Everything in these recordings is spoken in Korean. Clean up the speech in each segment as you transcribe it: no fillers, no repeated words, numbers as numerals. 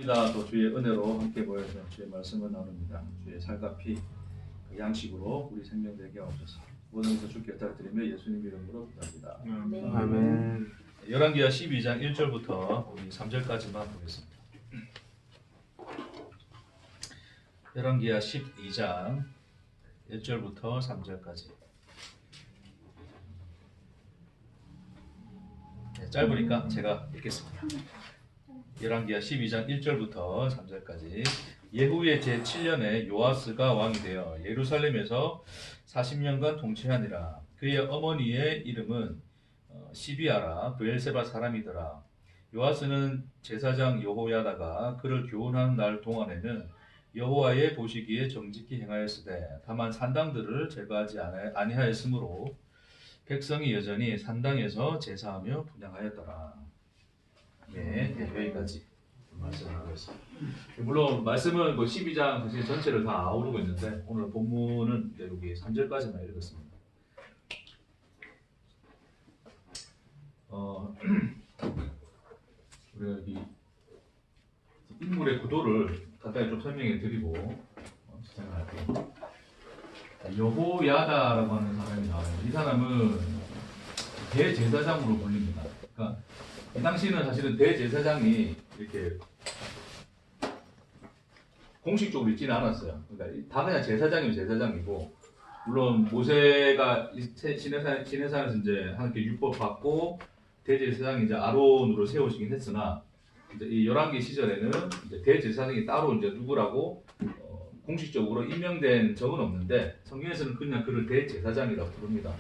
반갑습니다. 또 주의 은혜로 함께 모여서 주의 말씀을 나눕니다. 주의 살과 피, 그 양식으로 우리 생명 되게 하옵소서. 모든 것을 주께 부탁드리며 예수님 이름으로 기도합니다. 아멘. 열왕기하 12장 1절부터 우리 3절까지만 보겠습니다. 열왕기하 12장 1절부터 3절까지. 짧으니까 제가 읽겠습니다. 열왕기하 12장 1절부터 3절까지. 예후의 제7년에 요아스가 왕이 되어 예루살렘에서 40년간 통치하니라. 그의 어머니의 이름은 시비아라 브엘세바 사람이더라. 요아스는 제사장 여호야다가 그를 교훈하는 날 동안에는 여호와의 보시기에 정직히 행하였으되 다만 산당들을 제거하지 아니하였으므로 백성이 여전히 산당에서 제사하며 분향하였더라. 네, 여기까지 말씀하고 있습니다. 물론 말씀은 12장 사실 전체를 다 아우르고 있는데 오늘 본문은 여기 3절까지만 읽었습니다. 우리가 여기 인물의 구도를 간단히 좀 설명해 드리고 시작을 할게요. 여호야다라고 하는 사람이 나와요. 이 사람은 대제사장으로 불립니다. 그러니까 이 당시는 사실은 대제사장이 이렇게 공식적으로 있지는 않았어요. 그러니까 다 그냥 제사장이면 제사장이고, 물론 모세가 시내산에서 이제 하나님께 율법 받고 대제사장이 이제 아론으로 세우시긴 했으나, 이제 이 열왕기 시절에는 이제 대제사장이 따로 이제 누구라고 공식적으로 임명된 적은 없는데 성경에서는 그냥 그를 대제사장이라고 부릅니다.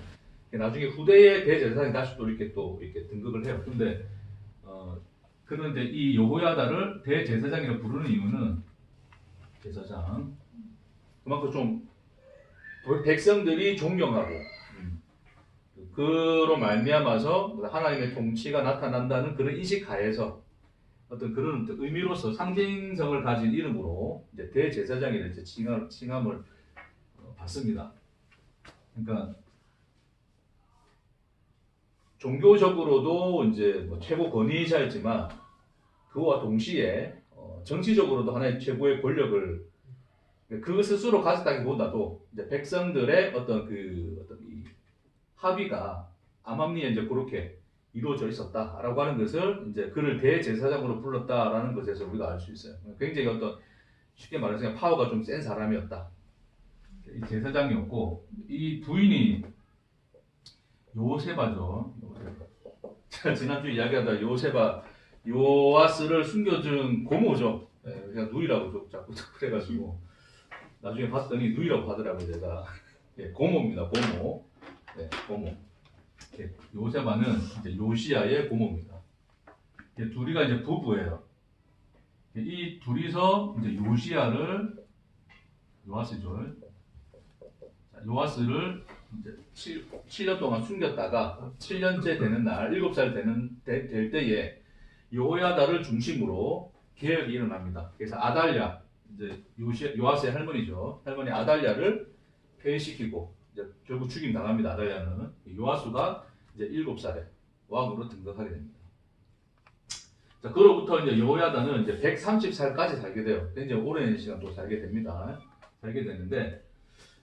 나중에 후대의 대제사장이 다시 또 이렇게 등극을 해요. 근데 그는 이제 이 여호야다를 대제사장이라고 부르는 이유는 제사장 그만큼 좀 백성들이 존경하고 그로 말미암아서 하나님의 통치가 나타난다는 그런 인식하에서 어떤 그런 의미로서 상징성을 가진 이름으로 이제 대제사장이라는 이제 칭함을 받습니다. 그러니까 종교적으로도 이제 뭐 최고 권위자였지만 그와 동시에 정치적으로도 하나의 최고의 권력을 그 스스로 가졌다기보다도 이제 백성들의 어떤 이 합의가 암암리에 이제 그렇게 이루어져 있었다라고 하는 것을 이제 그를 대제사장으로 불렀다라는 것에서 우리가 알 수 있어요. 굉장히 어떤 쉽게 말해서 그냥 파워가 좀 센 사람이었다. 이 제사장이었고 이 부인이 요세바죠. 제가 지난주에 이야기하다 요아스를 숨겨준 고모죠. 그냥 누이라고 자꾸 그래가지고 나중에 봤더니 누이라고 하더라고요. 제가 고모입니다. 고모. 네, 고모. 요세바는 이제 요시야의 고모입니다. 둘이가 이제 부부예요. 이 둘이서 이제 요아스를 이제 7년 동안 숨겼다가 7년째 되는 날 7살 될 때에 여호야다를 중심으로 개혁이 일어납니다. 그래서 아달랴, 이제 요아스의 할머니죠. 할머니 아달랴를 폐위시키고 이제 결국 죽임 당합니다. 아달랴는 요아스가 이제 7살에 왕으로 등극하게 됩니다. 자, 그로부터 이제 여호야다는 이제 130살까지 살게 돼요. 굉장히 오랜 시간 또 살게 됩니다. 살게 되는데,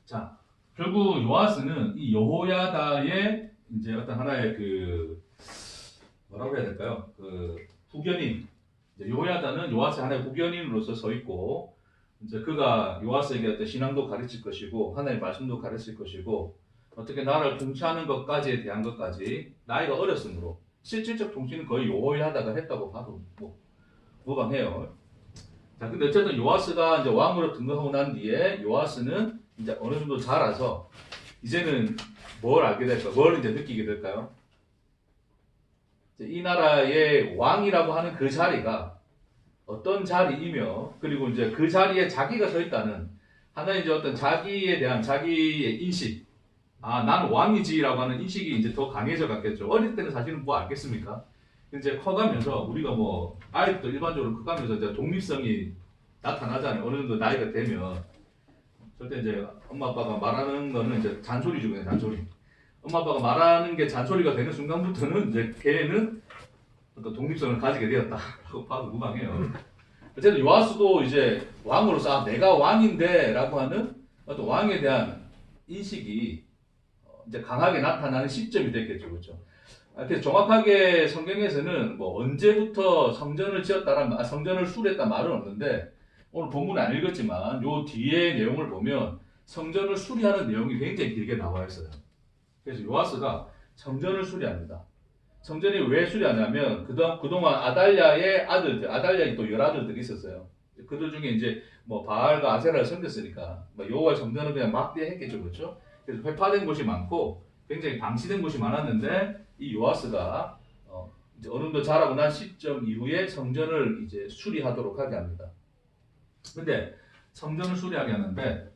자, 결국 요아스는 이 여호야다의 이제 어떤 하나의 뭐라고 해야 될까요? 후견인. 이제 여호야다는 요아스의 하나의 후견인으로서 서 있고, 이제 그가 요아스에게 어떤 신앙도 가르칠 것이고, 하나님의 말씀도 가르칠 것이고, 어떻게 나라를 통치하는 것까지에 대한 것까지 나이가 어렸으므로 실질적 통치는 거의 여호야다가 했다고 봐도 뭐 무방해요. 자, 근데 어쨌든 요아스가 이제 왕으로 등극하고 난 뒤에 요아스는 이제 어느 정도 자라서 이제는 뭘 알게 될까? 뭘 이제 느끼게 될까요? 이 나라의 왕이라고 하는 그 자리가 어떤 자리이며, 그리고 이제 그 자리에 자기가 서 있다는 하나의 이제 어떤 자기에 대한 자기의 인식, 나는 왕이지라고 하는 인식이 이제 더 강해져 갔겠죠. 어릴 때는 사실은 뭐 알겠습니까? 이제 커가면서 우리가 뭐 아이들도 일반적으로 커가면서 이제 독립성이 나타나잖아요. 어느 정도 나이가 되면 절대 이제 엄마 아빠가 말하는 거는 이제 잔소리죠, 그냥 잔소리. 엄마 아빠가 말하는 게 잔소리가 되는 순간부터는 이제 걔는 어떤 독립성을 가지게 되었다라고 봐도 무방해요. 어쨌든 요아스도 이제 왕으로서 내가 왕인데라고 하는 어떤 왕에 대한 인식이 이제 강하게 나타나는 시점이 됐겠죠, 그렇죠? 그래서 정확하게 성경에서는 뭐 언제부터 성전을 지었다란 성전을 수리했다 말은 없는데 오늘 본문은 안 읽었지만 요 뒤에 내용을 보면 성전을 수리하는 내용이 굉장히 길게 나와 있어요. 그래서 요아스가 성전을 수리합니다. 성전이 왜 수리하냐면 그동안 아달랴의 아들들, 아달랴의 또 열아들들이 있었어요. 그들 중에 이제 뭐 바알과 아세라를 섬겼으니까 뭐 여호와의 성전을 그냥 막대했겠죠, 그렇죠? 그래서 회파된 곳이 많고 굉장히 방치된 곳이 많았는데 이 요아스가 이제 어느 정도 자라고 난 시점 이후에 성전을 이제 수리하도록 하게 합니다. 근데 성전을 수리하게 하는데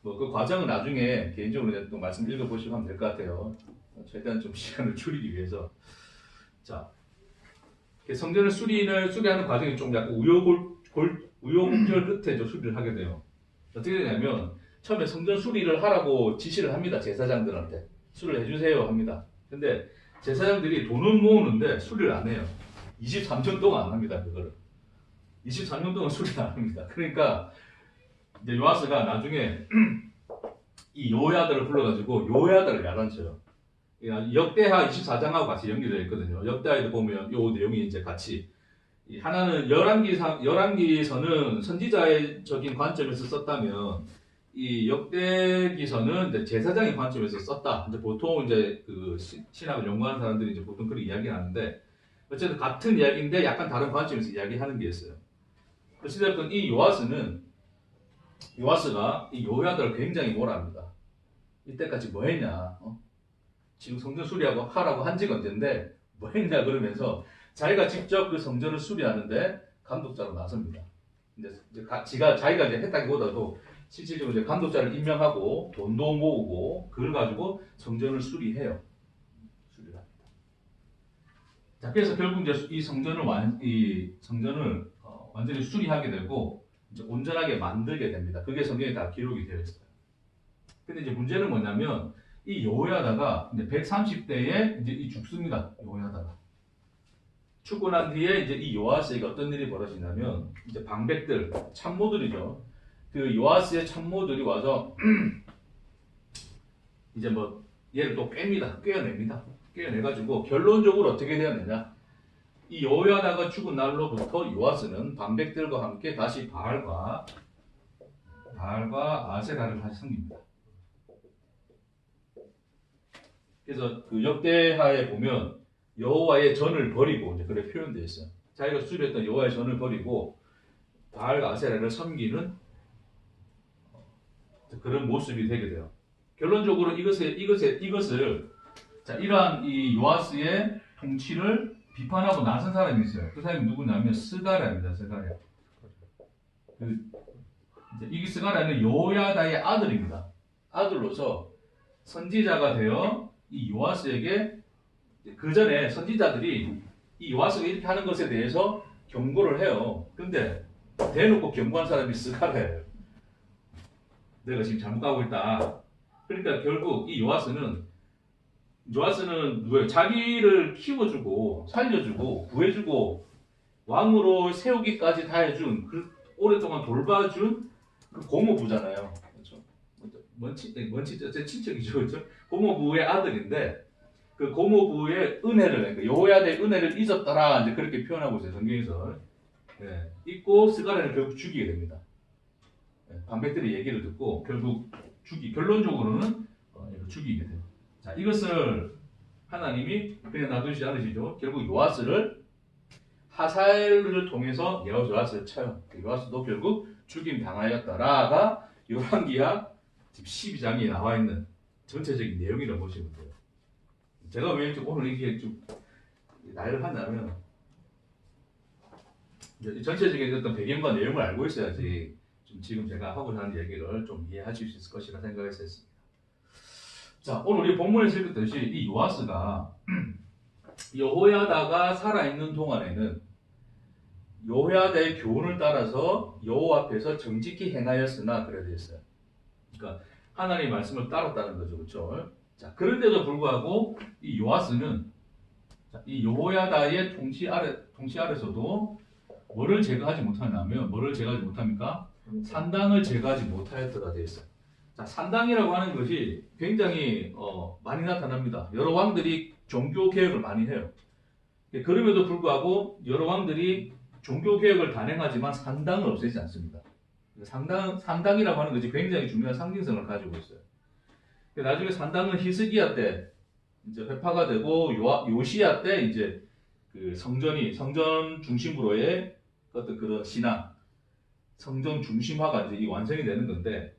뭐 그 과정은 나중에 개인적으로 또 말씀 읽어보시면 하면 될 것 같아요. 최대한 좀 시간을 줄이기 위해서. 자, 성전을 수리하는 과정이 좀 약간 우여곡절 끝에 좀 수리를 하게 돼요. 어떻게 되냐면 처음에 성전 수리를 하라고 지시를 합니다. 제사장들한테 수리를 해주세요 합니다. 근데 제사장들이 돈은 모으는데 수리를 안 해요. 23년 동안 안 합니다. 그거를 23년 동안 수리를 안 합니다. 그러니까 이제 요아스가 나중에 이 요야들을 불러가지고 요야들을 야단쳐요. 역대하 24장하고 같이 연결되어 있거든요. 역대하에도 보면 요 내용이 이제 같이 하나는 열왕기서는 선지자적인 관점에서 썼다면 이 역대기서는 이제 제사장의 관점에서 썼다. 이제 보통 이제 그 신학을 연구하는 사람들이 이제 보통 그렇게 이야기하는데 어쨌든 같은 이야기인데 약간 다른 관점에서 이야기하는 게 있어요. 어쨌든 이 요아스가 이 요야들을 굉장히 몰아합니다. 이때까지 뭐 했냐? 지금 성전 수리하라고 한 지가 언젠데 뭐 했냐 그러면서 자기가 직접 그 성전을 수리하는데 감독자로 나섭니다. 이제 자기가 이제 했다기보다도 실질적으로 이제 감독자를 임명하고 돈도 모으고 그걸 가지고 성전을 수리해요. 수리를 합니다. 자, 그래서 결국 이제 이 성전을 완전히 수리하게 되고 이제 온전하게 만들게 됩니다. 그게 성경에 다 기록이 되어 있어요. 근데 이제 문제는 뭐냐면 이 여호야다가 이제 130대에 이제 죽습니다. 여호야다가 죽고 난 뒤에 이제 이 요아스에게 어떤 일이 벌어지냐면 이제 방백들, 참모들이죠. 그 요아스의 참모들이 와서 이제 뭐 얘를 또 꿰어냅니다. 꿰어내가지고 결론적으로 어떻게 되었느냐? 이 여호야다가 죽은 날로부터 요아스는 방백들과 함께 다시 바알과 아세라를 다시 섬깁니다. 그래서 그 역대하에 보면 여호와의 전을 버리고 이제 그렇게 표현되어 있어요. 자기가 수리했던 여호와의 전을 버리고 바알과 아세라를 섬기는 그런 모습이 되게 돼요. 결론적으로 이것을 자, 이러한 이 요아스의 통치를 비판하고 나선 사람이 있어요. 그 사람이 누구냐면 스가랴입니다. 스가랴. 이 스가랴는 여호야다의 아들입니다. 아들로서 선지자가 되어 이 요아스에게 그 전에 선지자들이 이 요아스가 이렇게 하는 것에 대해서 경고를 해요. 근데 대놓고 경고한 사람이 스가랴예요. 내가 지금 잘못 가고 있다. 그러니까 결국 이 요아스는 자기를 키워주고 살려주고 구해주고 왕으로 세우기까지 다 해준 오랫동안 돌봐준 그 고모부잖아요. 그렇죠? 제 친척이죠, 그렇죠? 고모부의 아들인데 그 고모부의 은혜를 여호야다의 은혜를 잊었더라 이제 그렇게 표현하고 있어요 성경에서. 네. 잊고 스가랴를 결국 죽이게 됩니다. 방백들의 얘기를 듣고 결국 결론적으로는 죽이게 돼요. 자, 이것을 하나님이 그냥 놔두지 않으시죠. 결국 요아스를 하살을 통해서 요아스를 쳐요. 요아스도 결국 죽임 당하였다라가 열왕기하 12장에 나와 있는 전체적인 내용이라고 보시면 돼요. 제가 왜 오늘 이게 좀 나열을 하냐면 전체적인 어떤 배경과 내용을 알고 있어야지 좀 지금 제가 하고자 하는 얘기를 좀 이해하실 수 있을 것이라 생각해서 했습니다. 자, 오늘 우리 본문에서 읽었듯이 이 요아스가 여호야다가 살아있는 동안에는 여호야다의 교훈을 따라서 여호와 앞에서 정직히 행하였으나 그래 되어 있어요. 그러니까 하나님의 말씀을 따랐다는 거죠, 그렇죠? 자, 그런데도 불구하고 이 요아스는 자, 이 여호야다의 통치 아래서도 뭐를 제거하지 못하냐면 뭐를 제거하지 못합니까? 산당을 제거하지 못하였더라 되어 있어요. 자, 산당이라고 하는 것이 굉장히 많이 나타납니다. 여러 왕들이 종교 개혁을 많이 해요. 그럼에도 불구하고 여러 왕들이 종교 개혁을 단행하지만 산당을 없애지 않습니다. 산당이라고 하는 것이 굉장히 중요한 상징성을 가지고 있어요. 나중에 산당은 히스기야 때 이제 회파가 되고 요시야 때 이제 그 성전 중심으로의 어떤 그런 신앙, 성전 중심화가 이제 완성이 되는 건데,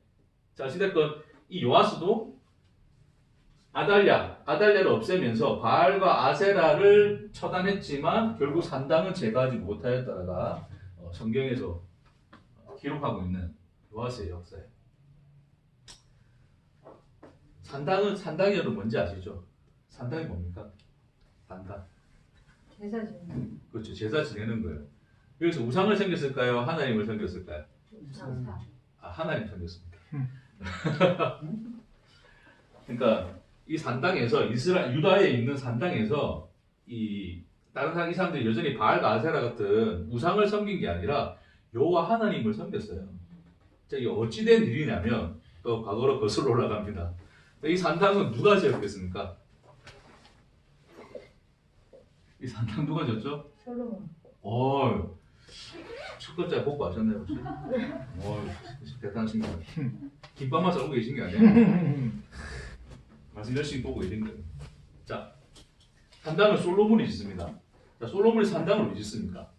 자, 어찌됐건 이 요아스도 아달랴를 없애면서 바알과 아세라를 처단했지만 결국 산당은 제거하지 못하였다가 성경에서 기록하고 있는 요아스의 역사예요. 산당이 여러분 뭔지 아시죠? 산당이 뭡니까? 산당. 제사 지내는. 그렇죠. 제사 지내는 거예요. 여기서 우상을 섬겼을까요? 하나님을 섬겼을까요? 우상. 아, 하나님 섬겼습니다. 그러니까 이 산당에서 유다에 있는 산당에서 이 다른 이 사람들이 여전히 바알과 아세라 같은 우상을 섬긴 게 아니라 여호와 하나님을 섬겼어요. 자, 이게 어찌된 일이냐면 또 과거로 거슬러 올라갑니다. 이 산당은 누가 지었겠습니까? 이 산당 누가 지었죠? 솔로몬. 첫 글자에 복구 하셨네요, 혹시? 대단하십니다. 김밥만 싸고 계신 게 아니에요. 말씀 열심히 보고 계신 거예요. 자, 산당을 솔로몬이 짓습니다. 자, 솔로몬이 산당을 왜 짓습니까?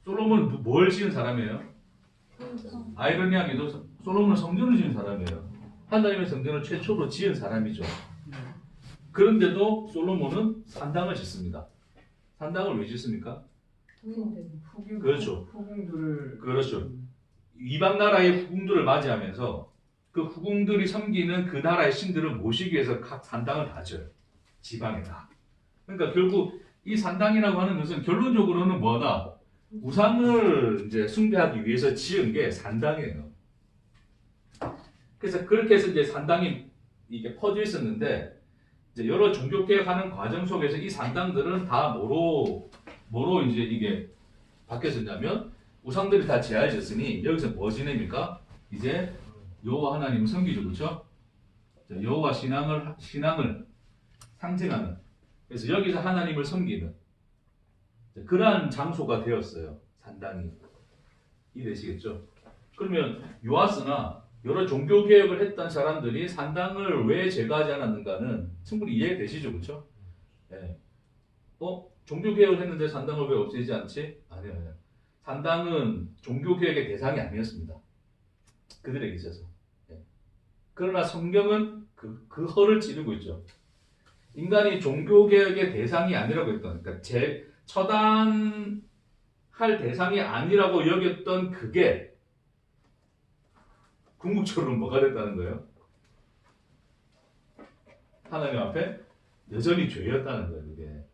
솔로몬은 뭘 지은 사람이에요? 아이러니하게도 솔로몬은 성전을 지은 사람이에요. 하나님의 성전을 최초로 지은 사람이죠. 그런데도 솔로몬은 산당을 짓습니다. 산당을 왜 짓습니까? 그렇죠. 후궁들을 그렇죠. 이방 나라의 후궁들을 맞이하면서 그 후궁들이 섬기는 그 나라의 신들을 모시기 위해서 각 산당을 다 지어요. 지방에 다. 그러니까 결국 이 산당이라고 하는 것은 결론적으로는 뭐다? 우상을 이제 숭배하기 위해서 지은 게 산당이에요. 그래서 그렇게 해서 이제 산당이 이게 퍼져 있었는데 이제 여러 종교 개혁하는 과정 속에서 이 산당들은 다 뭐로 이제 이게 바뀌어졌냐면 우상들이 다 제하해졌으니 여기서 뭐 지냅니까? 이제 여호와 하나님을 섬기죠, 그렇죠? 여호와 신앙을 상징하는. 그래서 여기서 하나님을 섬기는 그러한 장소가 되었어요. 산당이. 이해되시겠죠? 그러면 요아스나 여러 종교 개혁을 했던 사람들이 산당을 왜 제거하지 않았는가는 충분히 이해되시죠, 그렇죠? 네. 종교 개혁을 했는데 산당을 왜 없애지 않지? 아니요. 산당은 종교 개혁의 대상이 아니었습니다. 그들에게 있어서. 네. 그러나 성경은 그 허를 찌르고 있죠. 인간이 종교 개혁의 대상이 아니라고 했던, 그러니까 처단할 대상이 아니라고 여겼던 그게 궁극적으로 뭐가 됐다는 거예요? 하나님 앞에 여전히 죄였다는 거예요, 그게.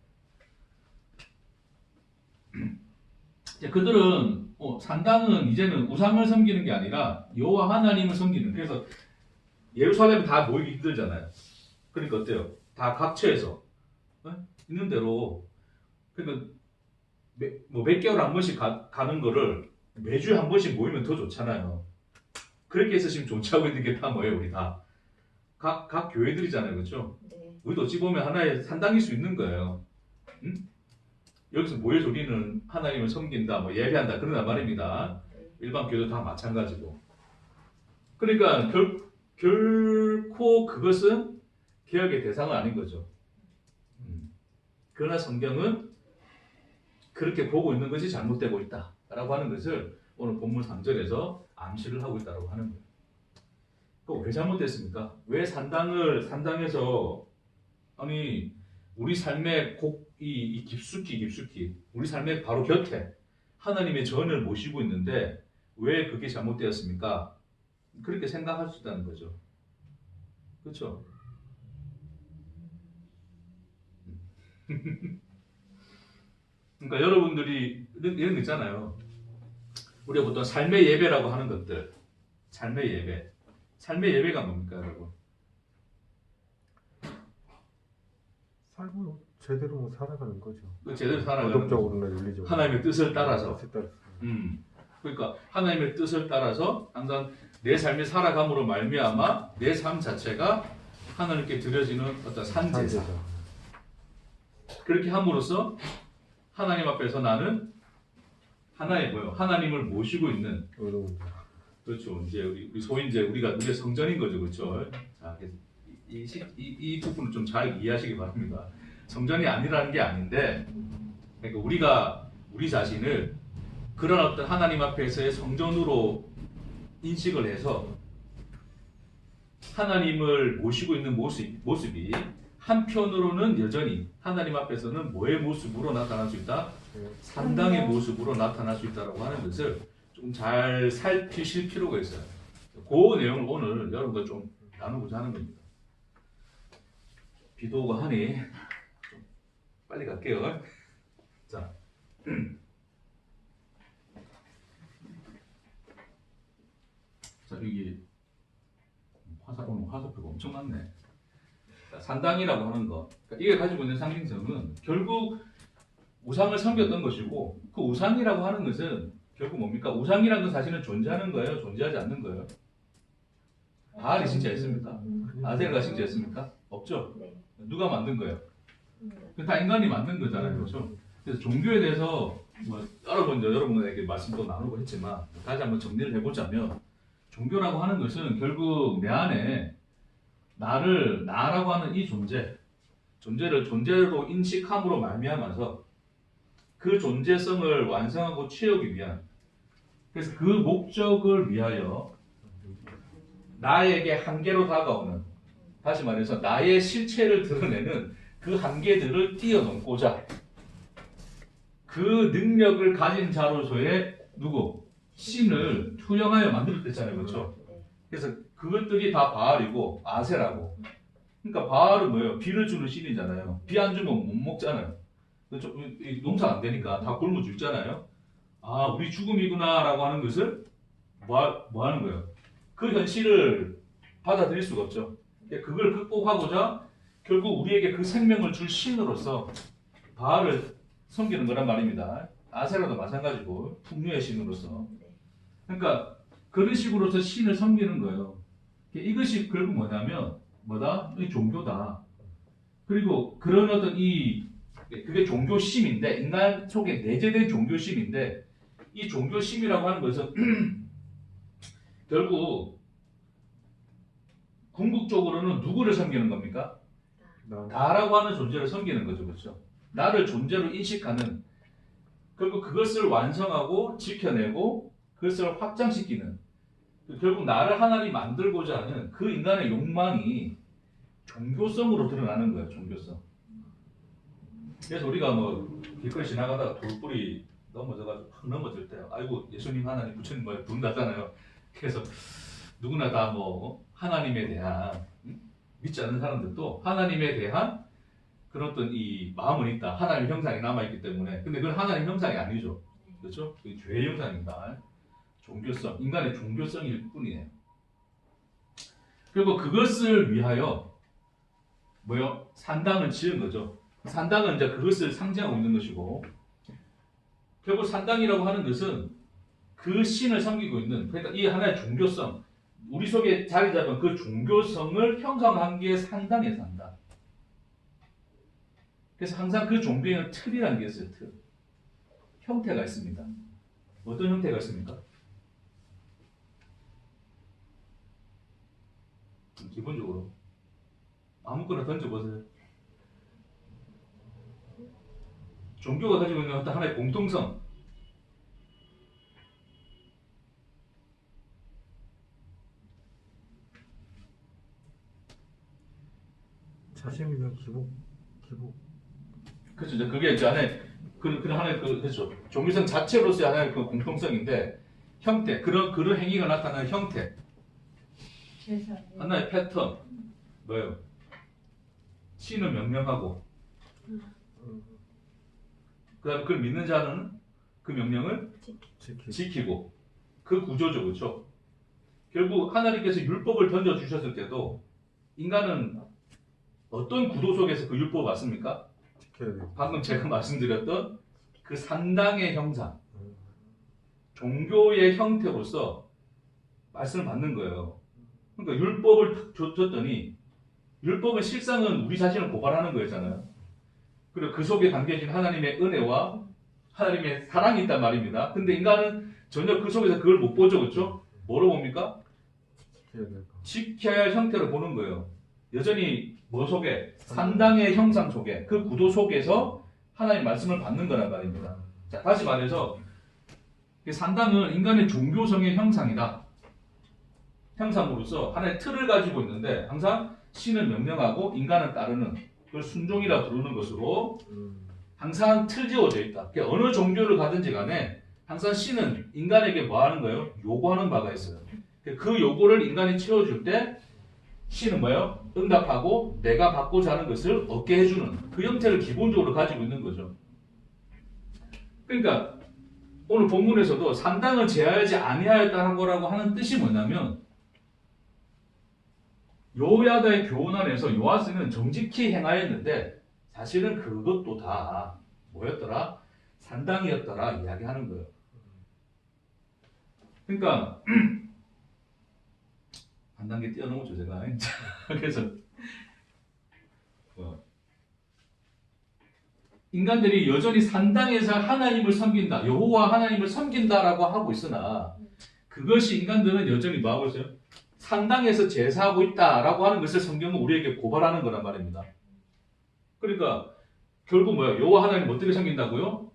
그들은 산당은 이제는 우상을 섬기는 게 아니라 여호와 하나님을 섬기는. 그래서 예루살렘 다 모이기 힘들잖아요. 그러니까 어때요? 다 각처에서 있는 대로 그러니까 몇 개월 한 번씩 가는 거를 매주에 한 번씩 모이면 더 좋잖아요. 그렇게 해서 지금 존치하고 있는 게 다 뭐예요? 우리 다 각 교회들이잖아요, 그렇죠? 네. 우리도 어찌 보면 하나의 산당일 수 있는 거예요. 응? 여기서 모여서 우리는 하나님을 섬긴다, 뭐 예배한다 그러단 말입니다. 일반 교회도 다 마찬가지고. 그러니까 결코 그것은 개혁의 대상은 아닌 거죠. 그러나 성경은 그렇게 보고 있는 것이 잘못되고 있다라고 하는 것을 오늘 본문 3절에서 암시를 하고 있다고 하는 거예요. 왜 잘못됐습니까? 왜 산당에서 아니 우리 삶의 깊숙이 우리 삶의 바로 곁에 하나님의 전을 모시고 있는데 왜 그게 잘못되었습니까? 그렇게 생각할 수 있다는 거죠. 그렇죠? 그러니까 여러분들이 이런 거 있잖아요. 우리가 보통 삶의 예배라고 하는 것들, 삶의 예배가 뭡니까, 여러분? 살고요. 제대로 뭐 살아가는 거죠. 그 제대로 살아가는 도덕적으로나 윤리적으로. 하나님의 뜻을 따라서. 뜻에 따라서. 그러니까 하나님의 뜻을 따라서 항상 내 삶이 살아감으로 말미암아 내 삶 자체가 하나님께 드려지는 어떤 산제사. 그렇게 함으로써 하나님 앞에서 나는 하나의 뭐요? 하나님을 모시고 있는. 어려운. 그렇죠. 이제 우리 소위 이제 우리가 성전인 거죠, 그렇죠? 자, 그래서 이 부분을 좀 잘 이해하시기 바랍니다. 성전이 아니라는 게 아닌데, 그러니까 우리 자신을 그런 어떤 하나님 앞에서의 성전으로 인식을 해서 하나님을 모시고 있는 모습이 한편으로는 여전히 하나님 앞에서는 뭐의 모습으로 나타날 수 있다? 산당의 모습으로 나타날 수 있다고 하는 것을 좀 잘 살피실 필요가 있어요. 그 내용을 오늘 여러분과 좀 나누고자 하는 겁니다. 비도 오고 하니 좀 빨리 갈게요. 자, 자 여기 오늘 화살표가 엄청 많네. 자, 산당이라고 하는 거, 그러니까 이게 가지고 있는 상징성은 결국 우상을 섬겼던 것이고, 그 우상이라고 하는 것은 결국 뭡니까? 우상이라는 건 사실은 존재하는 거예요? 존재하지 않는 거예요? 바알이 진짜 있습니까? 아세라가 진짜 있습니까? 없죠? 네. 누가 만든 거예요? 다 인간이 만든 거잖아요. 그렇죠? 그래서 종교에 대해서 뭐 여러 번 여러분에게 말씀도 나누고 했지만 다시 한번 정리를 해보자면, 종교라고 하는 것은 결국 내 안에 나라고 하는 이 존재를 존재로 인식함으로 말미암아서 그 존재성을 완성하고 채우기 위한, 그래서 그 목적을 위하여 나에게 한계로 다가오는, 다시 말해서 나의 실체를 드러내는 그 한계들을 뛰어넘고자 그 능력을 가진 자로서의 신을 투영하여 만들었댔잖아요. 그렇죠? 그래서 그것들이 다 바알이고 아세라고. 그러니까 바알은 뭐예요? 비를 주는 신이잖아요. 비 안 주면 못 먹잖아요. 그렇죠? 농사 안 되니까 다 굶어 죽잖아요. 아, 우리 죽음이구나라고 하는 것을 뭐 하는 거예요? 그 현실을 받아들일 수가 없죠. 그걸 극복하고자 결국 우리에게 그 생명을 줄 신으로서 바알을 섬기는 거란 말입니다. 아세라도 마찬가지고 풍류의 신으로서. 그러니까 그런 식으로서 신을 섬기는 거예요. 이것이 결국 뭐냐면 이 종교다. 그리고 그런 어떤 그게 종교심인데, 인간 속에 내재된 종교심인데, 이 종교심이라고 하는 것은 결국 궁극적으로는 누구를 섬기는 겁니까? 나라고 하는 존재를 섬기는 거죠. 그렇죠? 나를 존재로 인식하는, 결국 그것을 완성하고 지켜내고 그것을 확장시키는, 결국 나를 하나님 만들고자 하는 그 인간의 욕망이 종교성으로 드러나는 거예요. 종교성. 그래서 우리가 뭐 길거리 지나가다가 돌뿌리 넘어져가지고 확 넘어질 때, 아이고 예수님, 하나님, 부처님 뭐 부른다잖아요. 그래서 누구나 다 뭐 하나님에 대한, 믿지 않는 사람들도 하나님에 대한 그런 어떤 이 마음은 있다. 하나님의 형상이 남아있기 때문에. 근데 그건 하나님의 형상이 아니죠. 그렇죠? 그게 죄의 형상입니다. 종교성, 인간의 종교성일 뿐이에요. 그리고 그것을 위하여 산당을 지은 거죠. 산당은 이제 그것을 상징하고 있는 것이고, 결국 산당이라고 하는 것은 그 신을 섬기고 있는, 그러니까 이 하나의 종교성, 우리 속에 자리 잡은 그 종교성을 형성한 게 산당이에요. 산당. 그래서 항상 그 종교에는 틀이라는 게 있어요. 틀. 형태가 있습니다. 어떤 형태가 있습니까? 기본적으로 아무거나 던져보세요. 종교가 가지고 있는 어떤 하나의 공통성, 자신을 위한 기복. 그렇죠. 그게 이제 안에 그런 하나의 그렇죠. 종교성 자체로서의 하나의 그 공통성인데, 형태, 그런 행위가 나타나는 형태, 하나의 패턴, 뭐예요? 신을 명령하고, 그다음에 그걸 믿는 자는 그 명령을 지키고, 그 구조죠, 그렇죠? 결국 하나님께서 율법을 던져 주셨을 때도 인간은 어떤 구도 속에서 그 율법을 받습니까? 지켜야 돼. 방금 제가 말씀드렸던 그 산당의 형상, 음. 종교의 형태로서 말씀을 받는 거예요. 그러니까 율법을 탁 줬더니 율법은 실상은 우리 자신을 고발하는 거였잖아요. 그리고 그 속에 담겨진 하나님의 은혜와 하나님의 사랑이 있단 말입니다. 근데 인간은 전혀 그 속에서 그걸 못 보죠, 그렇죠? 뭐로 봅니까? 지켜야 될 거. 지켜야 할 형태로 보는 거예요. 여전히 뭐 속에? 산당의 형상 속에, 그 구도 속에서 하나님 말씀을 받는 거란 말입니다. 자, 다시 말해서 산당은 인간의 종교성의 형상이다. 형상으로서 하나의 틀을 가지고 있는데 항상 신을 명령하고 인간을 따르는 그걸 순종이라 부르는 것으로 항상 틀지어져 있다. 그러니까 어느 종교를 가든지 간에 항상 신은 인간에게 뭐 하는 거예요? 요구하는 바가 있어요. 그 요구를 인간이 채워줄 때 신은 뭐예요? 응답하고 내가 받고자 하는 것을 얻게 해주는 그 형태를 기본적으로 가지고 있는 거죠. 그러니까 오늘 본문에서도 산당을 제하지 아니하였다라고 하는 뜻이 뭐냐면 여호야다의 교훈 안에서 요아스는 정직히 행하였는데 사실은 그것도 다 뭐였더라? 산당이었더라 이야기하는 거예요. 그러니까 한 단계 뛰어넘었죠 제가. 그래서 인간들이 여전히 산당에서 하나님을 섬긴다, 여호와 하나님을 섬긴다라고 하고 있으나 그것이 인간들은 여전히 뭐 하고 있어요? 산당에서 제사하고 있다라고 하는 것을 성경은 우리에게 고발하는 거란 말입니다. 그러니까 결국 뭐야? 여호와 하나님 어떻게 섬긴다고요?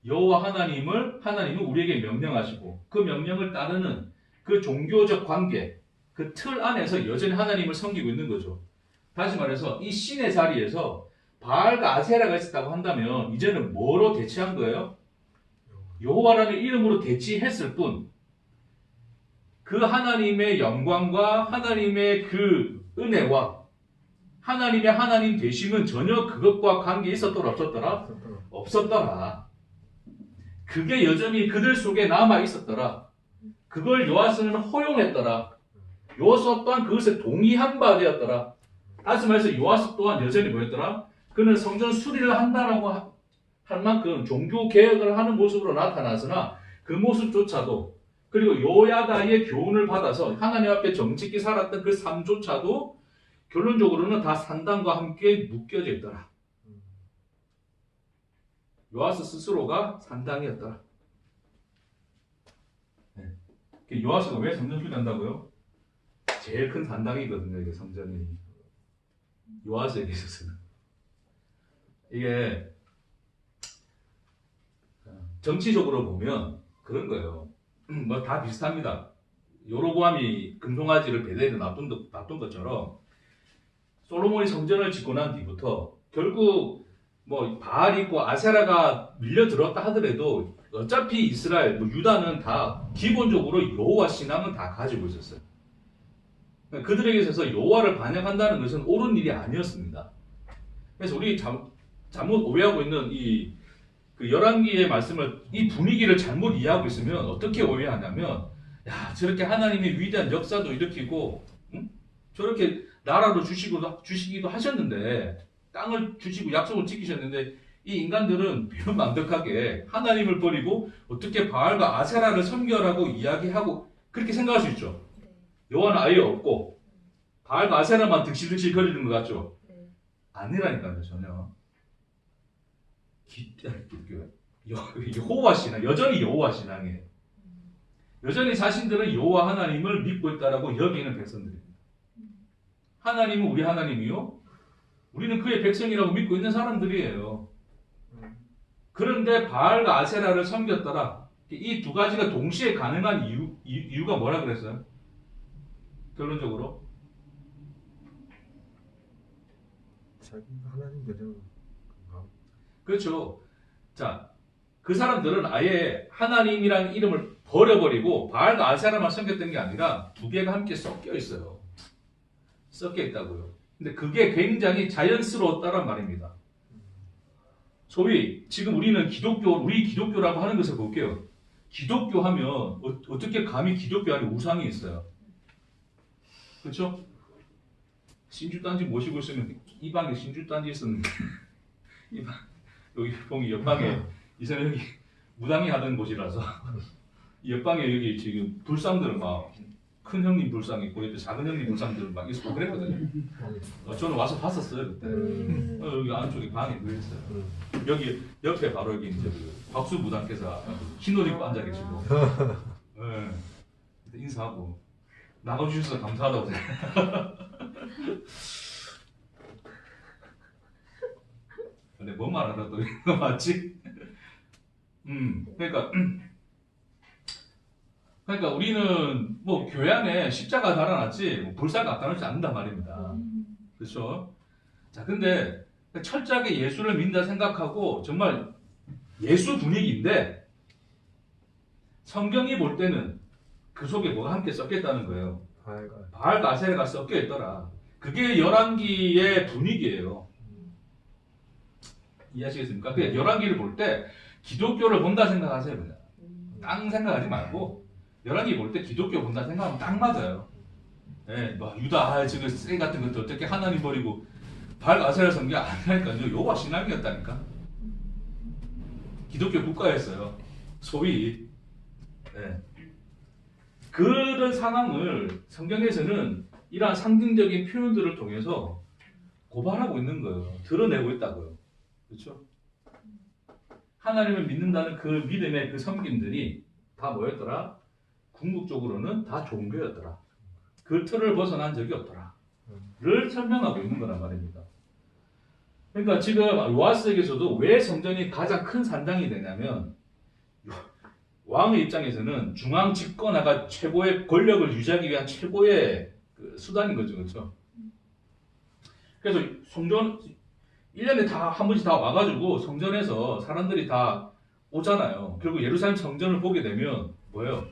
여호와 하나님은 우리에게 명령하시고 그 명령을 따르는 그 종교적 관계, 그 틀 안에서 여전히 하나님을 섬기고 있는 거죠. 다시 말해서 이 신의 자리에서 바알과 아세라가 있었다고 한다면 이제는 뭐로 대치한 거예요? 여호와라는 이름으로 대치했을 뿐 그 하나님의 영광과 하나님의 그 은혜와 하나님의 하나님 되심은 전혀 그것과 관계 있었더라 없었더라? 없었더라. 그게 여전히 그들 속에 남아 있었더라. 그걸 요아스는 허용했더라. 요아스 또한 그것에 동의한 바 되었더라. 다시 말해서 요아스 또한 여전히 뭐였더라? 그는 성전 수리를 한다라고 할 만큼 종교 개혁을 하는 모습으로 나타났으나 그 모습조차도 그리고 요야다의 교훈을 받아서 하나님 앞에 정직히 살았던 그 삶조차도 결론적으로는 다 산당과 함께 묶여져 있더라. 요아스 스스로가 산당이었더라. 네. 요아스가 왜 성전 수리한다고요? 제일 큰 산당이거든요. 이게 성전이. 요아스에게 있어서는. 이게 정치적으로 보면 그런 거예요. 뭐 다 비슷합니다. 요로보암이 금송아지를 베델에 놔둔 것처럼 솔로몬이 성전을 짓고 난 뒤부터 결국 뭐 바알 있고 아세라가 밀려들었다 하더라도 어차피 이스라엘, 뭐 유다는 다 기본적으로 여호와 신앙은 다 가지고 있었어요. 그들에게 있어서 여호와를 반역한다는 것은 옳은 일이 아니었습니다. 그래서 우리 잘못 오해하고 있는 그 열왕기의 말씀을 이 분위기를 잘못 이해하고 있으면 어떻게 오해하냐면 저렇게 하나님의 위대한 역사도 일으키고 저렇게 나라도 주시기도 하셨는데 땅을 주시고 약속을 지키셨는데 이 인간들은 비만득하게 하나님을 버리고 어떻게 바알과 아세라를 섬겨라고 이야기하고 그렇게 생각할 수 있죠. 여호와는 아예 없고 바알과 아세라만 득실득실 거리는 것 같죠. 아니라니까요. 전혀. 여호와 신앙, 여전히 여호와 신앙이에요. 여전히 자신들은 여호와 하나님을 믿고 있다라고 여기는 백성들입니다. 하나님은 우리 하나님이요. 우리는 그의 백성이라고 믿고 있는 사람들이에요. 그런데 바알과 아세라를 섬겼더라. 이 두 가지가 동시에 가능한 이유가 뭐라 그랬어요? 결론적으로 자기가 하나님 되는 건가? 그렇죠. 자, 그 사람들은 아예 하나님이라는 이름을 버려버리고 바알과 아세라만 섬겼던 게 아니라 두 개가 함께 섞여 있어요. 섞여 있다고요. 근데 그게 굉장히 자연스러웠다란 말입니다. 소위 지금 우리 기독교라고 하는 것을 볼게요. 기독교 하면 어떻게 감히 기독교 안에 우상이 있어요? 그렇죠? 신주단지 모시고 있으면 이 방에 신주단지 있었는데 이 방 여기 봉이 옆방에 이사는 여기 무당이 하던 곳이라서 이 옆방에 여기 지금 불상들은 막 큰 형님 불상 있고 옆에 작은 형님 불상들은 막 있고 그랬거든요. 저는 와서 봤었어요 그때. 여기 안쪽에 방에 그랬어요. 여기 옆에 바로 여기 이제 그 박수 무당께서 흰 옷 입고 앉아 계시고, 네. 그때 인사하고 나가주셔서 감사하다고. 근데 뭔 말하다 또 이거 맞지? 그러니까 우리는 뭐 교회 안에 십자가 달아놨지 뭐 불상 갖다 놓지 않는단 말입니다. 그렇죠? 자, 근데 철저하게 예수를 믿는다 생각하고 정말 예수 분위기인데 성경이 볼 때는 그 속에 뭐가 함께 섞였다는 거예요. 바알과 아세라가 섞여 있더라. 그게 열왕기의 분위기예요. 이해하시겠습니까? 그 열왕기를 볼 때 기독교를 본다 생각하세요. 그냥 딴 생각하지 말고 열왕기 볼 때 기독교 본다 생각하면 딱 맞아요. 예, 막 유다 지금 쓰레기 같은 것도 어떻게 하나님 버리고 바알 아세라 섬기 안 하니까요. 여호와 신앙이었다니까. 기독교 국가였어요. 소위. 예. 그런 상황을 성경에서는 이러한 상징적인 표현들을 통해서 고발하고 있는 거예요. 드러내고 있다고요. 그렇죠? 하나님을 믿는다는 그 믿음의 그 섬김들이 다 뭐였더라? 궁극적으로는 다 종교였더라. 그 틀을 벗어난 적이 없더라. 를 설명하고 있는 거란 말입니다. 그러니까 지금 요아스에게서도 왜 성전이 가장 큰 산당이 되냐면 왕의 입장에서는 중앙 집권화가 최고의 권력을 유지하기 위한 최고의 그 수단인 거죠. 그렇죠? 그래서 성전 1년에 다 한 번씩 다 와가지고 성전에서 사람들이 다 오잖아요. 결국 예루살렘 성전을 보게 되면 뭐예요?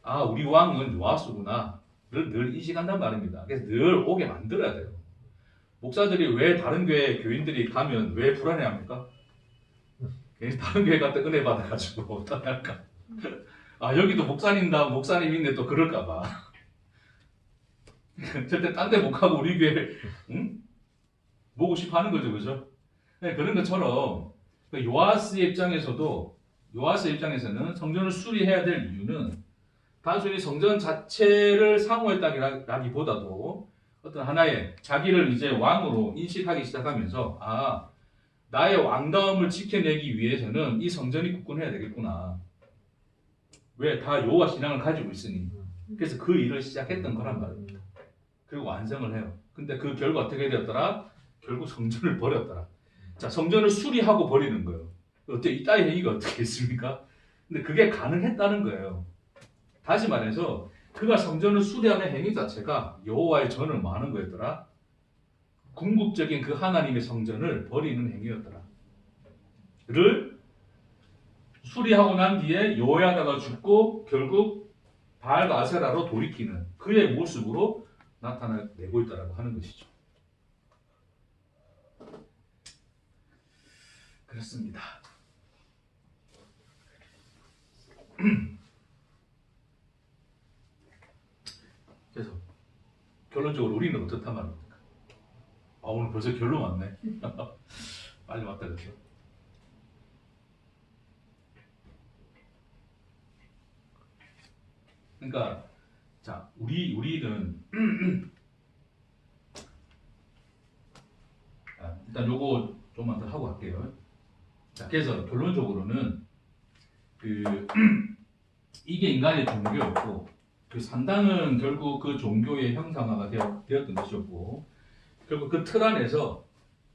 아, 우리 왕은 요아스구나. 늘 인식한단 말입니다. 그래서 늘 오게 만들어야 돼요. 목사들이 왜 다른 교회 교인들이 가면 왜 불안해합니까? 괜히 다른 교회 갔다 은혜 받아가지고 어떡할까? 아, 여기도 목사님인데 또 그럴까봐. 절대 딴 데 못 가고 우리 교회 응? 보고 싶어 하는 거죠, 그죠? 네, 그런 것처럼 요아스의 입장에서는 성전을 수리해야 될 이유는 단순히 성전 자체를 사모했다기보다도 어떤 하나의 자기를 이제 왕으로 인식하기 시작하면서 아, 나의 왕다움을 지켜내기 위해서는 이 성전이 굳건해야 되겠구나. 왜? 다 여호와 신앙을 가지고 있으니. 그래서 그 일을 시작했던 거란 말입니다. 그리고 완성을 해요. 근데 그 결과 어떻게 되었더라? 결국 성전을 버렸더라. 자, 성전을 수리하고 버리는 거예요. 어때? 이따위 행위가 어떻게 있습니까? 근데 그게 가능했다는 거예요. 다시 말해서 그가 성전을 수리하는 행위 자체가 여호와의 전을 뭐 하는 거였더라? 궁극적인 그 하나님의 성전을 버리는 행위였더라. 를 수리하고 난 뒤에 여호야다가 죽고 결국 바알과 아세라로 돌이키는 그의 모습으로 나타내고 있다라고 하는 것이죠. 그렇습니다. 그래서 결론적으로 우리는 어떻단 말입니까? 아, 오늘 벌써 결론 왔네. 빨리 왔다 그죠? 그러니까 자, 우리는 일단 요거 좀만 더 하고 갈게요. 자, 그래서 결론적으로는 이게 인간의 종교였고 그 산당은 결국 그 종교의 형상화가 되었던 것이었고 결국 그 틀 안에서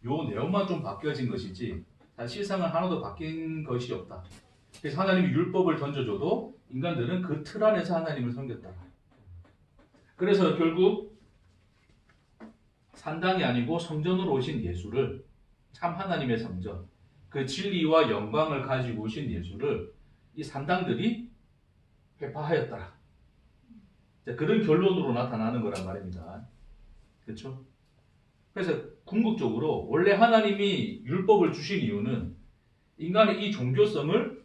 요 내용만 좀 바뀌어진 것이지 실상은 하나도 바뀐 것이 없다. 그래서 하나님이 율법을 던져줘도 인간들은 그 틀 안에서 하나님을 섬겼다. 그래서 결국 산당이 아니고 성전으로 오신 예수를 참 하나님의 성전, 그 진리와 영광을 가지고 오신 예수를 이 산당들이 회파하였더라. 그런 결론으로 나타나는 거란 말입니다. 그렇죠? 그래서 궁극적으로 원래 하나님이 율법을 주신 이유는 인간의 이 종교성을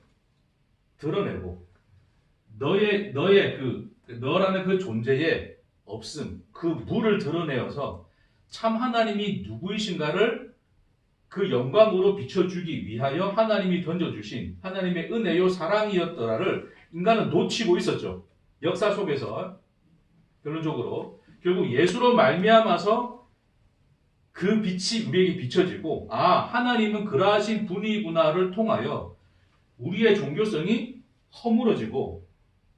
드러내고 너라는 그 존재의 없음, 그 무를 드러내어서 참 하나님이 누구이신가를 그 영광으로 비춰주기 위하여 하나님이 던져주신 하나님의 은혜요 사랑이었더라를 인간은 놓치고 있었죠. 역사 속에서 결론적으로 결국 예수로 말미암아서 그 빛이 우리에게 비춰지고 하나님은 그러하신 분이구나를 통하여 우리의 종교성이 허물어지고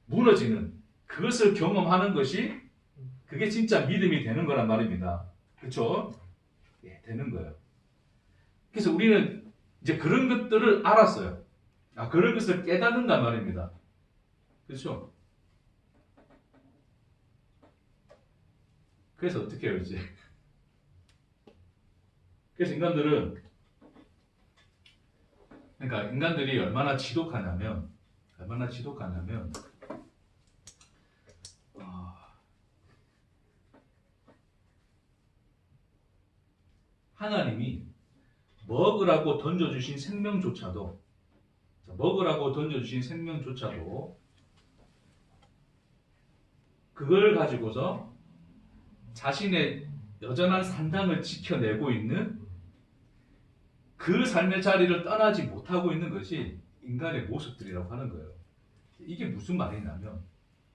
무너지는 그것을 경험하는 것이 그게 진짜 믿음이 되는 거란 말입니다. 그렇죠? 예, 되는 거예요. 그래서 우리는 이제 그런 것들을 알았어요. 그런 것을 깨닫는단 말입니다. 그렇죠? 그래서 어떻게 해요, 이제? 그래서 인간들이 얼마나 지독하냐면 하나님이 먹으라고 던져주신 생명조차도 그걸 가지고서 자신의 여전한 산당을 지켜내고 있는 그 삶의 자리를 떠나지 못하고 있는 것이 인간의 모습들이라고 하는 거예요. 이게 무슨 말이냐면,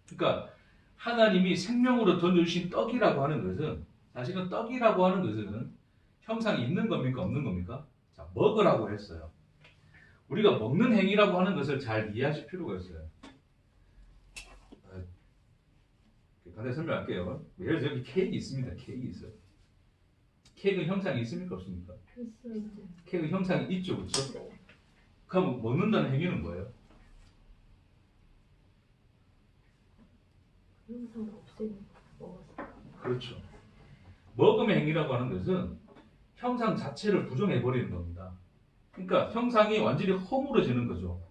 그러니까 하나님이 생명으로 던져주신 떡이라고 하는 것은, 사실은 떡이라고 하는 것은 형상이 있는 겁니까 없는 겁니까? 자, 먹으라고 했어요. 우리가 먹는 행위라고 하는 것을 잘 이해하실 필요가 있어요. 간단히 설명할게요. 예를 들어 여기 케이크 있습니다. 케이크 있어요. 케이크는 형상이 있습니까 없습니까? 케이크 형상이 있죠, 그렇죠? 그럼 먹는다는 행위는 뭐예요? 형상을 없애는 먹었어. 그렇죠. 먹음의 행위라고 하는 것은 형상 자체를 부정해 버리는 겁니다. 그러니까 형상이 완전히 허물어지는 거죠.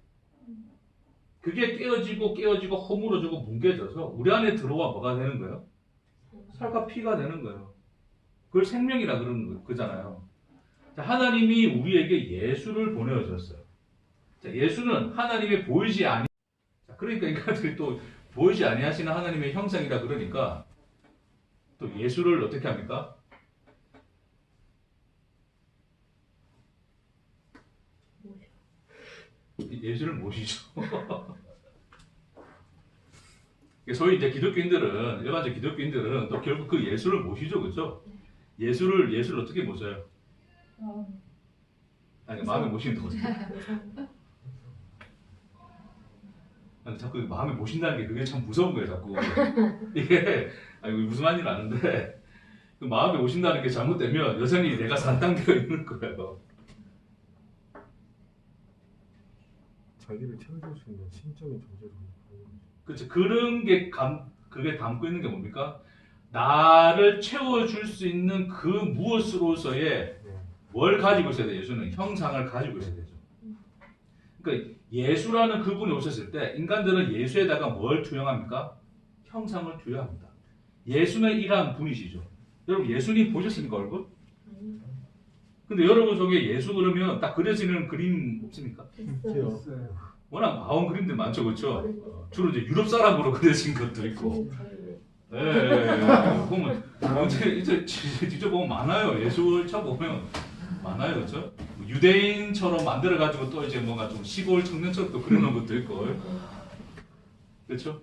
그게 깨어지고 허물어지고 뭉개져서 우리 안에 들어와 뭐가 되는 거예요? 살과 피가 되는 거예요. 그걸 생명이라 그러는 거잖아요. 자, 하나님이 우리에게 예수를 보내주셨어요. 자, 예수는 하나님의 보이지 아니. 자, 그러니까 인간들이 또 보이지 아니하시는 하나님의 형상이라 그러니까 또 예수를 어떻게 합니까? 예수를 모시죠. 소위 이제 일반적 기독교인들은 또 결국 그 예수를 모시죠, 그렇죠? 예수를 어떻게 모셔요? 아니 마음에 모시는 거죠. 자꾸 마음에 모신다는 게 그게 참 무서운 거예요, 자꾸. 이게 무슨 말인지 아는데 그 마음에 모신다는 게 잘못되면 여전히 내가 산땅되어 있는 거예요. 자기를 채워줄 수 있는 신적인 존재로 그렇죠. 그게 담고 있는 게 뭡니까? 나를 채워줄 수 있는 그 무엇으로서의 뭘 가지고 있어야 돼요? 예수는 형상을 가지고 있어야 되죠. 그러니까 예수라는 그분이 오셨을 때 인간들은 예수에다가 뭘 투영합니까? 형상을 투영합니다. 예수는 이러한 분이시죠. 여러분 예수님 보셨습니까, 얼굴? 근데 여러분 속에 예수 그러면 딱 그려지는 그림 없습니까? 있어요. 워낙 마음 그림들 많죠, 그렇죠? 주로 이제 유럽 사람으로 그려진 것도 있고. 보면 이제 직접 보면 많아요. 예수를 쳐보면 많아요, 그렇죠? 유대인처럼 만들어 가지고 또 이제 뭔가 좀 시골 청년처럼 또 그려놓은 것도 있고, 그렇죠?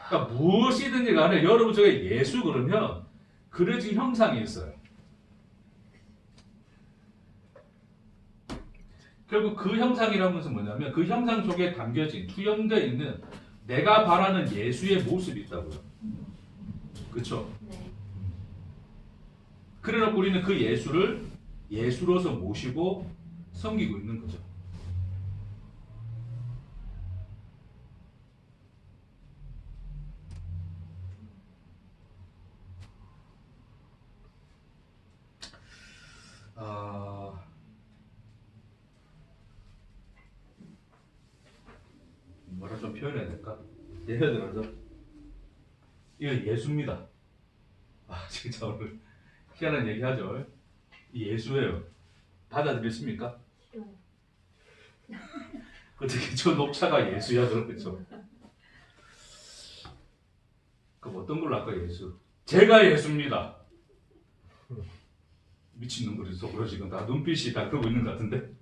그러니까 무엇이든지 간에 여러분 저게 예수 그러면 그려진 형상이 있어요. 결국 그 형상이라는 것은 뭐냐면 그 형상 속에 담겨진 투영되어 있는 내가 바라는 예수의 모습이 있다고요. 그렇죠? 네. 그래놓고 우리는 그 예수를 예수로서 모시고 섬기고 있는 거죠. 뭐라 좀 표현해야 될까? 예를 들어서 이거 예수입니다. 진짜 오늘 희한한 얘기 하죠. 이 예수예요. 받아들이십니까? 싫어요. 어떻게 저 녹차가 예수야, 그렇죠? 그럼 어떤 걸로 할까, 예수? 제가 예수입니다. 미친놈들이 속으로 지금 다 눈빛이 다 그러고 있는 것 같은데.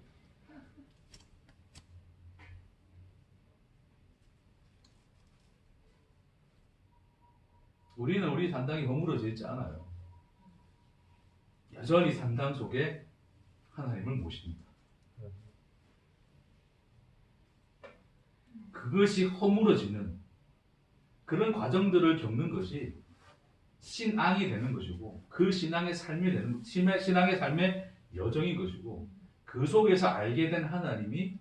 우리는 우리 산당이 허물어져 있지 않아요. 여전히 산당 속에 하나님을 모십니다. 그것이 허물어지는 그런 과정들을 겪는 것이 신앙이 되는 것이고 그 신앙의 삶이 되는 신앙의 삶의 여정인 것이고 그 속에서 알게 된 하나님이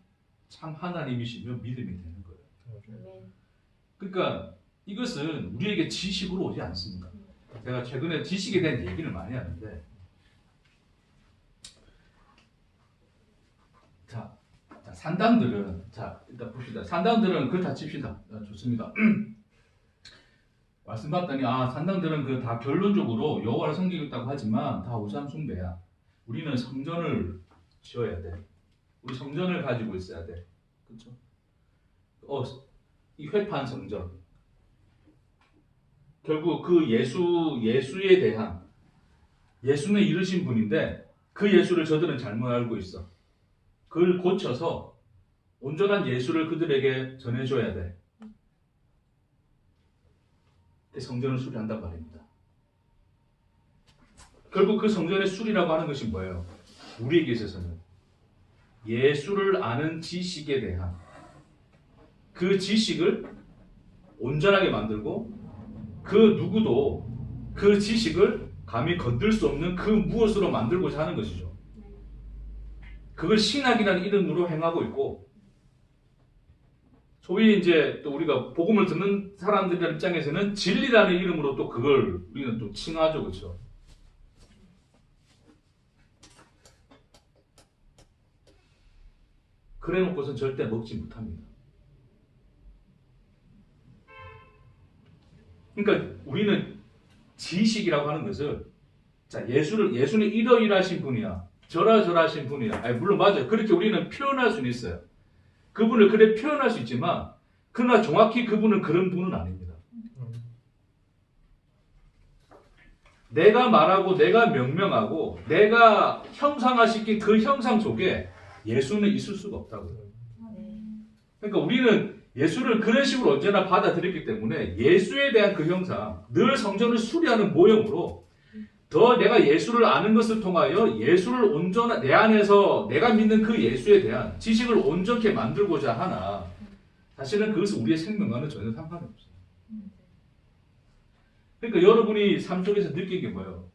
참 하나님이시며 믿음이 되는 거예요. 아멘. 그러니까 이것은 우리에게 지식으로 오지 않습니다. 제가 최근에 지식에 대한 얘기를 많이 하는데 자 산당들은 일단 봅시다. 산당들은 그렇다 칩시다. 좋습니다. 말씀 봤더니 산당들은 그 다 결론적으로 여호와를 섬기겠다고 하지만 다 우상 숭배야. 우리는 성전을 지어야 돼. 우리 성전을 가지고 있어야 돼. 그렇죠? 이 회판 성전. 결국 그 예수에 대한 예수는 이르신 분인데 그 예수를 저들은 잘못 알고 있어. 그걸 고쳐서 온전한 예수를 그들에게 전해줘야 돼. 성전을 수리한단 말입니다. 결국 그 성전의 수리라고 하는 것이 뭐예요? 우리에게 있어서는 예수를 아는 지식에 대한 그 지식을 온전하게 만들고 그 누구도 그 지식을 감히 건들 수 없는 그 무엇으로 만들고자 하는 것이죠. 그걸 신학이라는 이름으로 행하고 있고 소위 이제 또 우리가 복음을 듣는 사람들의 입장에서는 진리라는 이름으로 또 그걸 우리는 또 칭하죠. 그렇죠? 그래 놓고선 절대 먹지 못합니다. 그러니까 우리는 지식이라고 하는 것을 예수는 이러이러하신 분이야. 저러저러하신 분이야. 물론 맞아요. 그렇게 우리는 표현할 수는 있어요. 그분을 그래 표현할 수 있지만 그러나 정확히 그분은 그런 분은 아닙니다. 내가 말하고 내가 명명하고 내가 형상화시킨 그 형상 속에 예수는 있을 수가 없다고요. 그러니까 우리는 예수를 그런 식으로 언제나 받아들였기 때문에 예수에 대한 그 형상, 늘 성전을 수리하는 모형으로 더 내가 예수를 아는 것을 통하여 예수를 온전한 내 안에서 내가 믿는 그 예수에 대한 지식을 온전케 만들고자 하나 사실은 그것은 우리의 생명과는 전혀 상관이 없어요. 그러니까 여러분이 삶 속에서 느낀 게 뭐예요?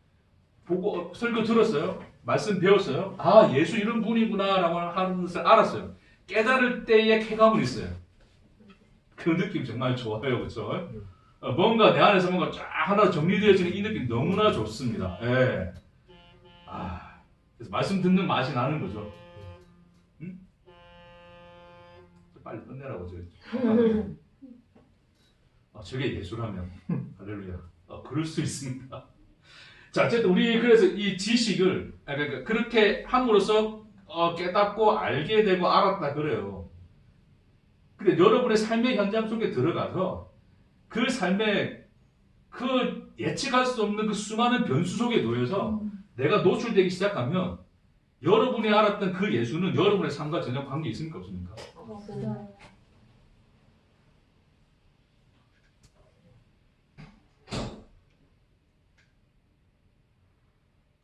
보고 설교 들었어요? 말씀 배웠어요? 예수 이런 분이구나 라고 하는 것을 알았어요. 깨달을 때의 쾌감은 있어요. 그 느낌 정말 좋아요. 그렇죠? 뭔가 내 안에서 뭔가 쫙 하나 정리되어지는 이 느낌 너무나 좋습니다. 예. 그래서 말씀 듣는 맛이 나는 거죠. 응? 빨리 끝내라고 저게 예수라면 할렐루야. 그럴 수 있습니다. 자, 어쨌든 우리 그래서 이 지식을 그러니까 그렇게 함으로써 깨닫고 알게 되고 알았다 그래요. 근데 여러분의 삶의 현장 속에 들어가서 그 삶에 그 예측할 수 없는 그 수많은 변수 속에 놓여서 내가 노출되기 시작하면 여러분이 알았던 그 예수는 여러분의 삶과 전혀 관계 있습니까 없습니까? 없어요.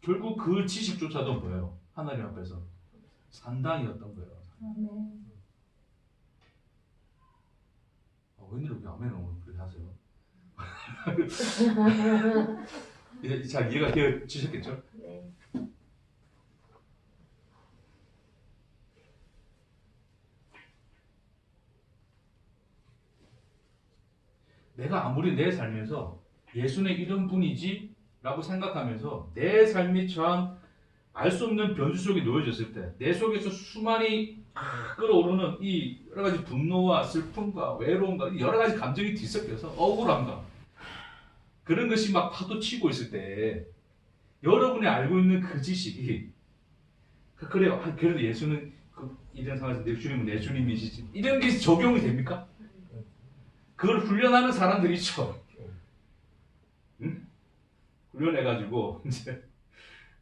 결국 그 지식조차도 뭐예요? 하나님 앞에서 산당이었던 거예요. 웬일로 우리 아멘을 오늘 그렇게 하세요? 이제 잘 이해가 되어지셨겠죠? 네. 내가 아무리 내 삶에서 예수는 이런 분이지 라고 생각하면서 내 삶이 처한 알 수 없는 변수 속에 놓여졌을 때 내 속에서 수많이 끌어오르는 이 여러 가지 분노와 슬픔과 외로움과 여러 가지 감정이 뒤섞여서 억울함과 그런 것이 막 파도치고 있을 때 여러분이 알고 있는 그 지식이 그래요. 그래도 예수는 이런 상황에서 내 주님은 내 주님이시지 이런 게 적용이 됩니까? 그걸 훈련하는 사람들이 있죠. 응? 훈련해가지고 이제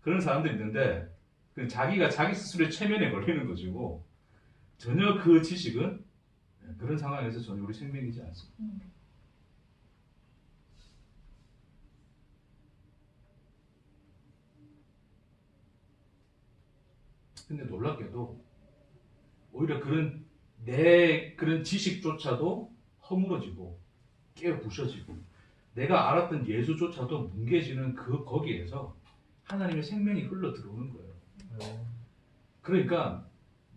그런 사람들이 있는데 그 자기가 자기 스스로의 체면에 걸리는 것이고 전혀 그 지식은 그런 상황에서 전혀 우리 생명이지 않습니다. 근데 놀랍게도 오히려 그런 지식조차도 허물어지고 깨어 부셔지고 내가 알았던 예수조차도 뭉개지는 거기에서 하나님의 생명이 흘러 들어오는 거예요. 그러니까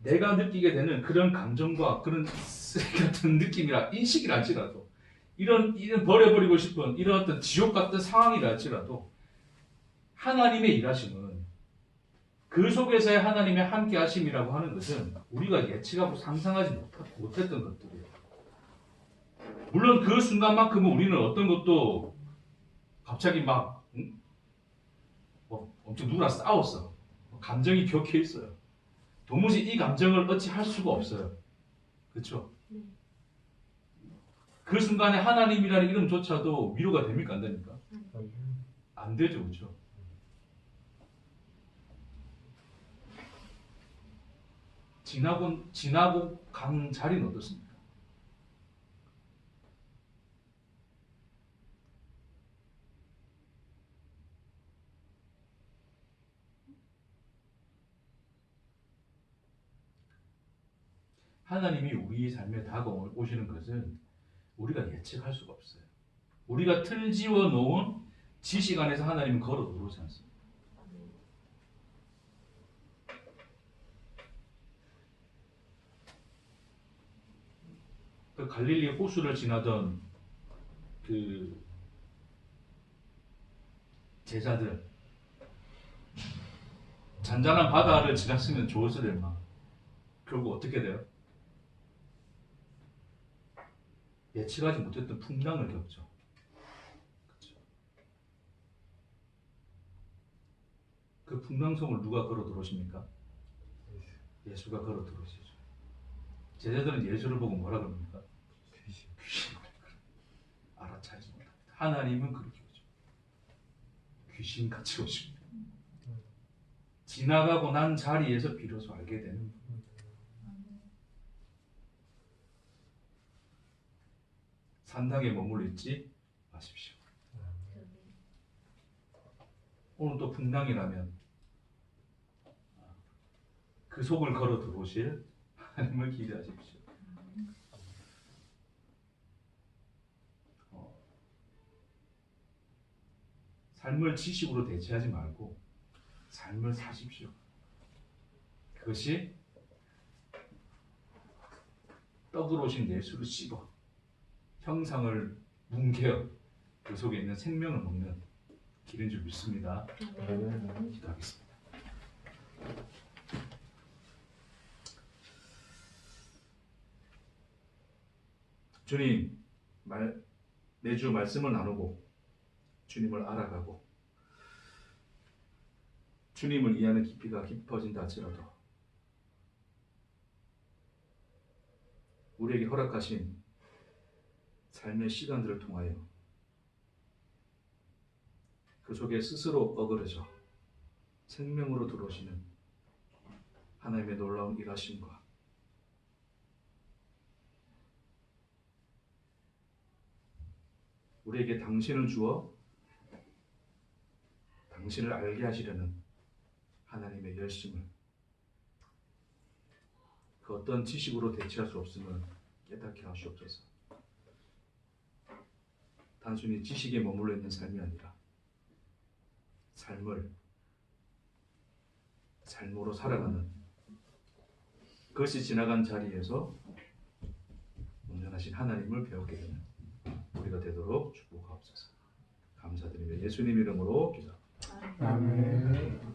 내가 느끼게 되는 그런 감정과 그런 쓰레기 같은 느낌이라 인식이라 할지라도 이런 버려버리고 싶은 이런 어떤 지옥 같은 상황이라 할지라도 하나님의 일하심은 그 속에서의 하나님의 함께 하심이라고 하는 것은 우리가 예측하고 상상하지 못했던 것들이에요. 물론 그 순간만큼은 우리는 어떤 것도 갑자기 막 엄청 누구랑 싸웠어. 감정이 격해 있어요. 도무지 이 감정을 어찌 할 수가 없어요. 그렇죠? 그 순간에 하나님이라는 이름조차도 위로가 됩니까? 안 됩니까? 안 되죠. 그렇죠? 지나고 간 자리는 어떻습니까? 하나님이 우리 삶에 다가오시는 것은 우리가 예측할 수가 없어요. 우리가 틀지어 놓은 지식 안에서 하나님은 걸어 들어오지 않습니다. 그 갈릴리 호수를 지나던 그 제자들 잔잔한 바다를 지났으면 좋았을 때만 결국 어떻게 돼요? 예측하지 못했던 풍랑을 겪죠. 그렇죠? 그 풍랑 속을 누가 걸어 들어오십니까? 예수가 걸어 들어오시죠. 제자들은 예수를 보고 뭐라 그럽니까? 귀신. 알아차리지 못합니다. 하나님은 그렇게 오죠. 귀신같이 오십니다. 지나가고 난 자리에서 비로소 알게 되는 산당에 머물러 있지 마십시오. 오늘 또 풍랑이라면 그 속을 걸어 들어오실 하나님을 기대하십시오. 삶을 지식으로 대체하지 말고 삶을 사십시오. 그것이 떡으로 오신 예수를 씹어 형상을 뭉개어 그 속에 있는 생명을 먹는 길인 줄 믿습니다. 기도하겠습니다. 주님, 매주 말씀을 나누고 주님을 알아가고 주님을 이해하는 깊이가 깊어진다 할지라도 우리에게 허락하신 삶의 시간들을 통하여 그 속에 스스로 어그러져 생명으로 들어오시는 하나님의 놀라운 일하심과 우리에게 당신을 주어 당신을 알게 하시려는 하나님의 열심을 그 어떤 지식으로 대체할 수 없음을 깨닫게 하시옵소서. 단순히 지식에 머물러 있는 삶이 아니라 삶으로 살아가는 그것이 지나간 자리에서 온전하신 하나님을 배우게 되는 우리가 되도록 축복하옵소서. 감사드리며 예수님 이름으로 기도합니다. 아멘.